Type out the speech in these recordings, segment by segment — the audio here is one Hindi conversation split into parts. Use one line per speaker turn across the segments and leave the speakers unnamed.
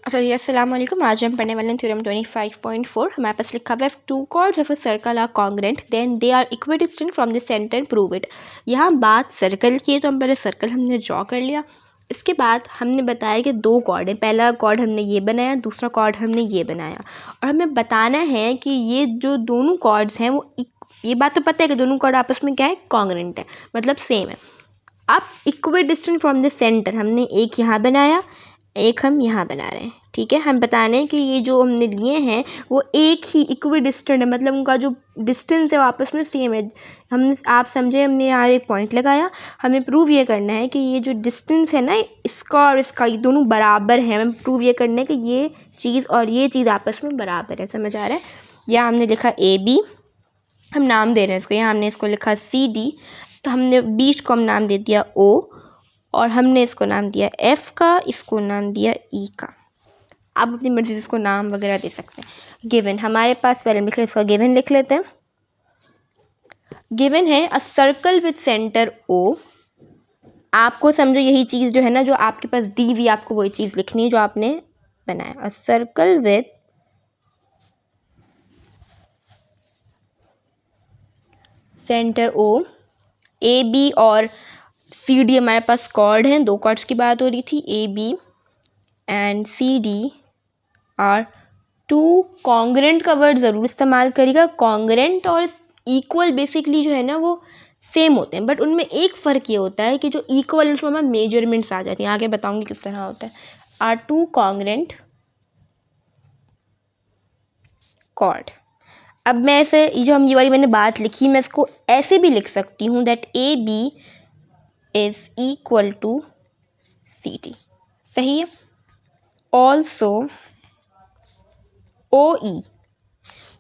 अच्छा जी, अस्सलाम वालेकुम। आज हम पढ़ने वाले हैं थ्योरम 25.4। हमारे पास लिखा हुआ है, two chords of a circle are congruent then they are equidistant from the centre, prove it. यहाँ बात सर्कल की है, तो हम पहले सर्कल हमने ड्रॉ कर लिया। इसके बाद हमने बताया कि दो कॉर्ड हैं, पहला कॉर्ड हमने ये बनाया, दूसरा कॉर्ड हमने ये बनाया, और हमें बताना है कि ये जो दोनों कॉर्ड्स हैं वो ये बात तो पता है कि दोनों कॉर्ड आपस में क्या है, कॉन्ग्रेंट है, मतलब सेम है। अब इक्विडिस्टेंट फ्रॉम द सेंटर, हमने एक यहाँ बनाया, एक हम यहाँ बना रहे हैं, ठीक है। हम बता रहे हैं कि ये जो हमने लिए हैं वो एक ही इक्विडिस्टेंट है, मतलब उनका जो डिस्टेंस है वो आपस में सेम है। हमने, आप समझे, हमने यहाँ एक पॉइंट लगाया। हमें प्रूव ये करना है कि ये जो डिस्टेंस है ना, इसका और इसका, ये दोनों बराबर हैं। हमें प्रूव ये करना है कि ये चीज़ और ये चीज़ आपस में बराबर है। समझ आ रहा है? यहाँ हमने लिखा AB, हम नाम दे रहे हैं इसको, यहाँ हमने इसको लिखा CD, तो हमने बीच को हम नाम दे दिया O, और हमने इसको नाम दिया F का, इसको नाम दिया E का। आप अपनी मर्जी से इसको नाम वगैरह दे सकते हैं। गिवन हमारे पास, पहले लिख लें, इसका गिवन लिख लेते हैं। गिवन है a circle with centre O। आपको समझो यही चीज़ जो है ना, जो आपके पास दी हुई, आपको वही चीज़ लिखनी है जो आपने बनाया। A circle with centre O, AB और CD हमारे पास कॉर्ड हैं, दो कॉर्ड्स की बात हो रही थी। AB and CD are two congruent का वर्ड ज़रूर इस्तेमाल करिएगा। कॉन्ग्रेंट और इक्वल बेसिकली जो है ना वो सेम होते हैं, बट उनमें एक फ़र्क ये होता है कि जो इक्वल उसमें हमें मेजरमेंट्स आ जाती हैं। आगे बताऊंगी किस तरह होता है। Are two congruent chord. अब मैं ऐसे, जो हम ये वाली मैंने बात लिखी, मैं इसको ऐसे भी लिख सकती हूँ, that AB is equal to CD। सही है। ऑल्सो OE,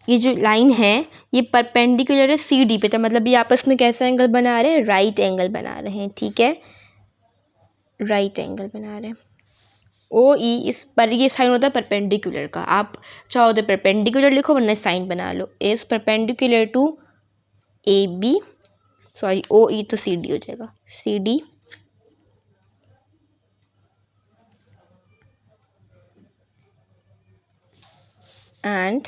ये जो लाइन है ये परपेंडिकुलर है CD पे, तो मतलब ये आपस में कैसा एंगल बना रहे हैं, राइट एंगल बना रहे हैं, ठीक है, राइट एंगल बना रहे हैं। OE, इस पर ये साइन होता है परपेंडिकुलर का। आप चाहो तो परपेंडिकुलर लिखो, वरना साइन बना लो। Is perpendicular to AB, sorry OE तो CD हो जाएगा, CD एंड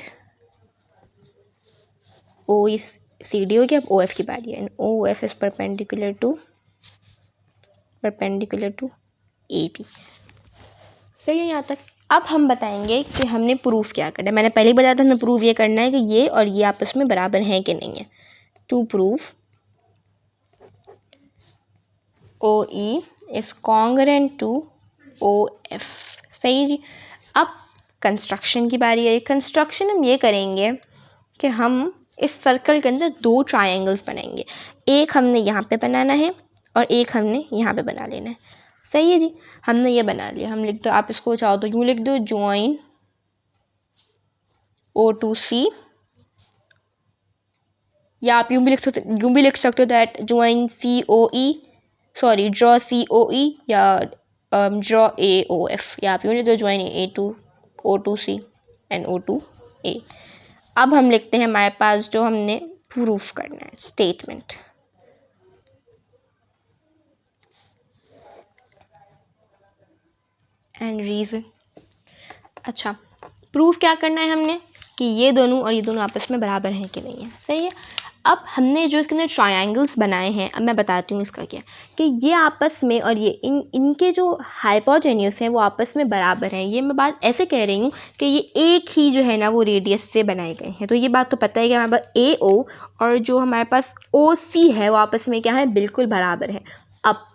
OE CD हो गया। अब OF की बारी है, and OF is perpendicular to AB। सही है यहाँ तक। अब हम बताएंगे कि हमने प्रूफ क्या करना है। मैंने पहले ही बताया था, हमें प्रूफ ये करना है कि ये और ये आपस में बराबर हैं कि नहीं है। To proof OE is congruent to OF। सही जी। अब कंस्ट्रक्शन की बारी है। कंस्ट्रक्शन हम ये करेंगे कि हम इस सर्कल के अंदर दो ट्रायंगल्स बनाएंगे। एक हमने यहाँ पे बनाना है और एक हमने यहाँ पे बना लेना है। सही है जी। हमने ये बना लिया। हम लिख दो, आप इसको चाहो तो यूँ लिख दो, ज्वाइन O2C, या आप यूँ भी लिख सकते हो that join COE, sorry draw COE, या ड्रॉ AOF, या आप यूँ लिख दो ज्वाइन O2C एंड O2A। अब हम लिखते हैं हमारे पास जो हमने प्रूफ करना है, स्टेटमेंट। And reason. अच्छा, प्रूफ क्या करना है हमने कि ये दोनों और ये दोनों आपस में बराबर हैं कि नहीं है। सही है। अब हमने जो इसके अंदर ट्रायंगल्स बनाए हैं, अब मैं बताती हूँ इसका क्या, कि ये आपस में और ये इनके जो हाइपोटेन्यूस हैं वो आपस में बराबर हैं। ये मैं बात ऐसे कह रही हूँ कि ये एक ही जो है ना वो रेडियस से बनाए गए हैं। तो ये बात तो पता है कि हमारे पास AO और जो हमारे पास OC है वो आपस में क्या है, बिल्कुल बराबर है। अब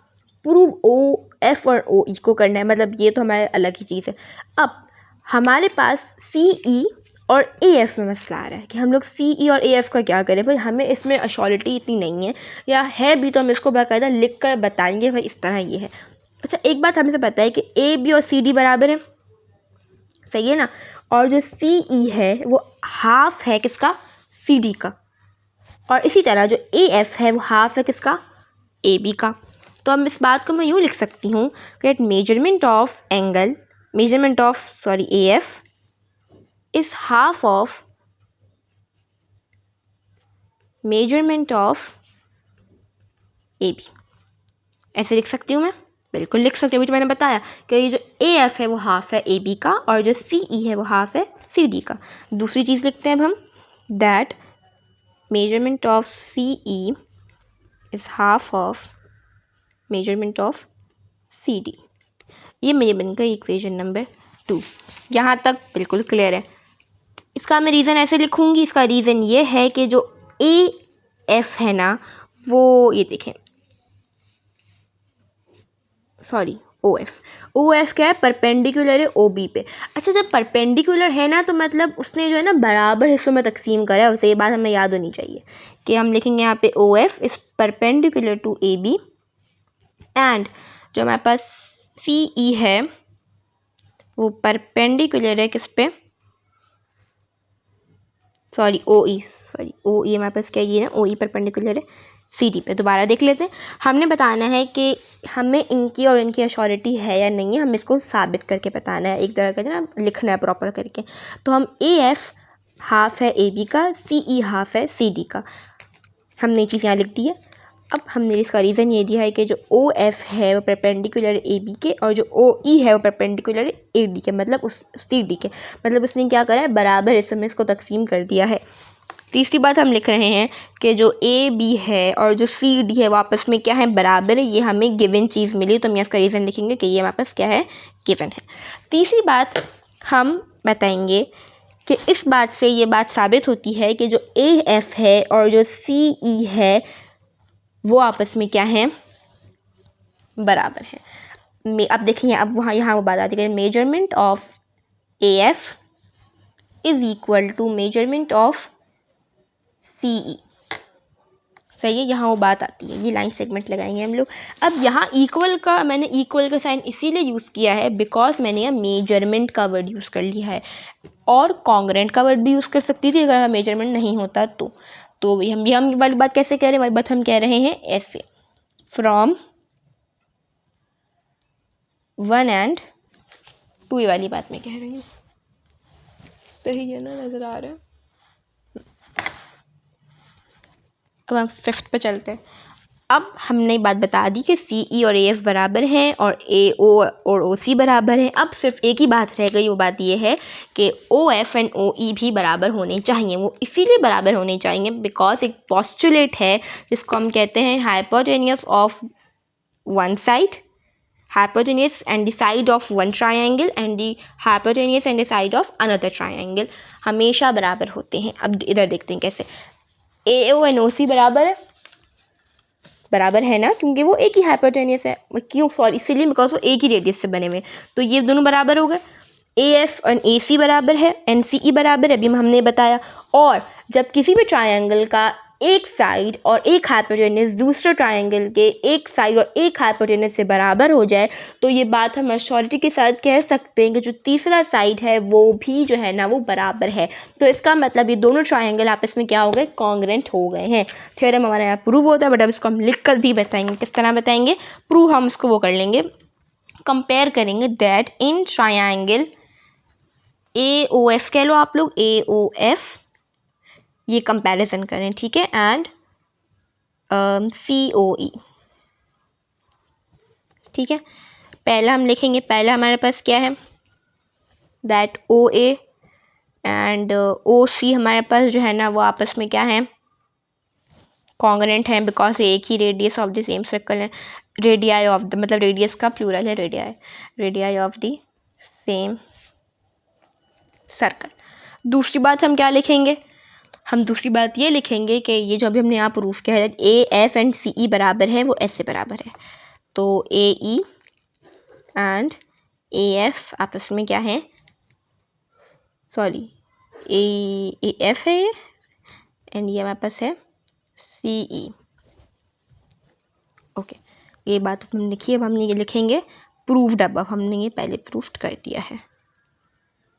प्रूव OF और OE को करना है, मतलब ये तो हमारे अलग ही चीज़ है। अब हमारे पास CE और AF में मसला आ रहा है कि हम लोग CE और AF का क्या करें। भाई हमें इसमें अश्योरिटी इतनी नहीं है, या है भी तो हम इसको बाकायदा लिख कर बताएंगे भाई इस तरह ये है। अच्छा, एक बात हमें से पता है कि AB और CD बराबर है। सही है ना। और जो CE है वो हाफ है किसका, CD का, और इसी तरह जो AF है वो हाफ है किसका, AB का। तो अब इस बात को मैं यूँ लिख सकती हूँ कि measurement of AF is half of measurement of AB। ऐसे लिख सकती हूँ मैं। बिल्कुल लिख सकते हो, अभी तो मैंने बताया कि ये जो ए एफ है वो हाफ है ए बी का और जो सी ई है वो हाफ है सी डी का। दूसरी चीज़ लिखते हैं अब हम, that measurement of C E is half of measurement of C D. ये मेरे बन गई इक्वेशन नंबर 2। यहाँ तक बिल्कुल क्लियर है। इसका मैं रीज़न ऐसे लिखूँगी, इसका रीज़न ये है कि जो ए एफ है ना वो, ये देखें, सॉरी ओ एफ क्या है, परपेंडिकुलर है ओ बी पे। अच्छा, जब परपेंडिकुलर है ना तो मतलब उसने जो है ना बराबर हिस्सों में तकसीम करा है उसे, ये बात हमें याद होनी चाहिए कि हम लिखेंगे यहाँ पे O F is perpendicular to A B and जो हमारे पास सी ई है वो परपेंडिकुलर है किस पे, सॉरी ओ ई हमारे पास क्या ये ना, ओ ई परपेंडिकुलर है सी डी पे। दोबारा देख लेते हैं। हमने बताना है कि हमें इनकी और इनकी अश्योरिटी है या नहीं है, हमें इसको साबित करके बताना है, एक तरह का ना लिखना है प्रॉपर करके। तो हम ए एफ हाफ है ए बी का, सी ई हाफ है सी डी का, हमने ये चीज़ यहाँ लिख दी है। अब हमने इसका रीज़न ये दिया है कि जो ओ एफ है वो परपेंडिकुलर ए बी के और जो ओ ई है वो परपेंडिकुलर ए डी के, मतलब उस सी डी के, मतलब उसने क्या करा है बराबर हिस्से में इसको तकसीम कर दिया है। तीसरी बात हम लिख रहे हैं कि जो ए बी है और जो सी डी है वो आपस में क्या है, बराबर है। ये हमें गिवन चीज़ मिली तो हम इसका रीज़न लिखेंगे कि ये हमारे पास क्या है, गिवन है। तीसरी बात हम बताएंगे कि इस बात से ये बात साबित होती है कि जो ए एफ है और जो सी ई है वो आपस में क्या है, बराबर है। अब देखेंगे, अब वहाँ यहाँ वो बात आती है, measurement of A F is equal to measurement of C E. सही है, यहाँ वो बात आती है, ये लाइन सेगमेंट लगाएंगे हम लोग। अब यहाँ इक्वल का, मैंने इक्वल का साइन इसीलिए यूज़ किया है बिकॉज मैंने यहाँ मेजरमेंट का वर्ड यूज़ कर लिया है, और कॉन्ग्रेंट का वर्ड भी यूज़ कर सकती थी अगर मेजरमेंट नहीं होता तो हम ये वाली बात कैसे कह रहे हैं, वाली बात हम कह रहे हैं ऐसे, फ्रॉम 1 and 2, ये वाली बात मैं कह रही हूँ। सही है ना, नज़र आ रहा है। अब हम 5th पे चलते हैं। अब हमने बात बता दी कि सी ई और ए एफ बराबर हैं और ए ओ और ओ सी बराबर हैं। अब सिर्फ एक ही बात रह गई, वो बात ये है कि ओ एफ एंड ओ ई भी बराबर होने चाहिए। वो इसीलिए बराबर होने चाहिए बिकॉज एक पोस्टुलेट है जिसको हम कहते हैं hypotenuse of one side, hypotenuse and the side of one triangle and the hypotenuse and the side of another triangle हमेशा बराबर होते हैं। अब इधर देखते हैं कैसे। ए ओ एंड ओ सी बराबर है ना, क्योंकि वो एक ही हाइपोटेनियस है, क्यों, सॉरी, इसीलिए बिकॉज वो एक ही रेडियस से बने हुए, तो ये दोनों बराबर हो गए। ए एफ एंड ए सी बराबर है, एन सी ई बराबर है, अभी हमने बताया। और जब किसी भी ट्रायंगल का एक साइड और एक हाइपोटेनस दूसरे ट्रायंगल के एक साइड और एक हाइपोटेनस से बराबर हो जाए तो ये बात हम अश्योरिटी के साथ कह सकते हैं कि जो तीसरा साइड है वो भी जो है ना वो बराबर है। तो इसका मतलब ये दोनों ट्रायंगल आपस में क्या हो गए, कॉन्ग्रेंट हो गए हैं। थ्योरम हमारे यहाँ प्रूव होता है, बट अब इसको हम लिख कर भी बताएंगे। किस तरह बताएंगे, प्रूव हम इसको वो कर लेंगे, कंपेयर करेंगे that in triangle A O F कह लो आप लोग, ए ओ एफ, ये कंपैरिजन करें, ठीक है, एंड सी ओ ई, ठीक है। पहला हम लिखेंगे, पहला हमारे पास क्या है, दैट ओ ए एंड ओ सी हमारे पास जो है ना वो आपस में क्या है, कॉन्ग्रेंट है, बिकॉज एक ही radius of the same circle है। रेडियाई ऑफ द, मतलब रेडियस का प्लूरल है radii of the same circle. दूसरी बात हम क्या लिखेंगे, हम दूसरी बात ये लिखेंगे कि ये जो अभी हमने यहाँ प्रूफ किया है ए एफ एंड सी ई बराबर है, वो ऐसे बराबर है। तो ए ई एंड ए एफ आपस में क्या है, सॉरी, ए एफ है ये एंड ये हमारे पास है सी ई। ओके, ये बात हमने लिखी। अब हमने ये लिखेंगे प्रूव्ड, अब हमने ये पहले प्रूव्ड कर दिया है।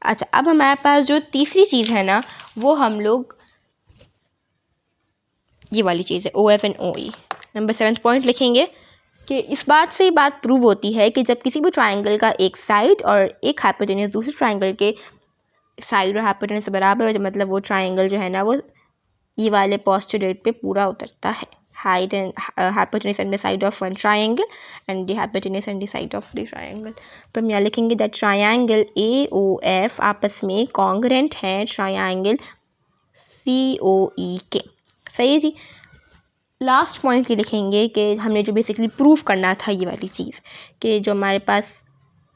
अच्छा, अब हमारे पास जो तीसरी चीज़ है ना वो हम लोग ये वाली चीज़ है, O F and O E. Number 7 point लिखेंगे कि इस बात से बात प्रूव होती है कि जब किसी भी ट्रायंगल का एक साइड और एक हाइपोटेनस दूसरे ट्रायंगल के साइड और हाइपोटेनस से बराबर हो, मतलब वो ट्रायंगल जो है ना वो ये वाले पोस्टुलेट पे पूरा उतरता है, height and hypotenuse and the side of one triangle and the hypotenuse and the side of the triangle। तो हम यहाँ लिखेंगे दैट ट्रायंगल AOF आपस में कॉन्ग्रेंट है ट्रायंगल COE के। सही है जी। लास्ट पॉइंट ये लिखेंगे कि हमने जो बेसिकली प्रूफ करना था ये वाली चीज़ कि जो हमारे पास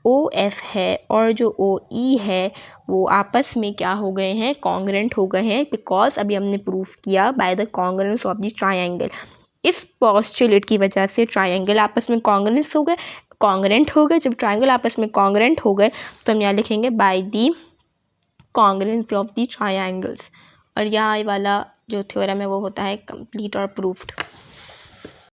OF है और जो OE है वो आपस में क्या हो गए हैं, कॉन्ग्रेंट हो गए हैं, बिकॉज अभी हमने प्रूफ किया by the congruence of the triangle. इस पोस्टुलेट की वजह से ट्रायंगल आपस में कॉन्ग्रेंस हो गए, कॉन्ग्रेंट हो गए। जब ट्रायंगल आपस में कॉन्ग्रेंट हो गए तो हम यहाँ लिखेंगे by the congruence of the triangles. और यहाँ वाला जो थ्योरम है वो होता है कंप्लीट और प्रूफ्ड।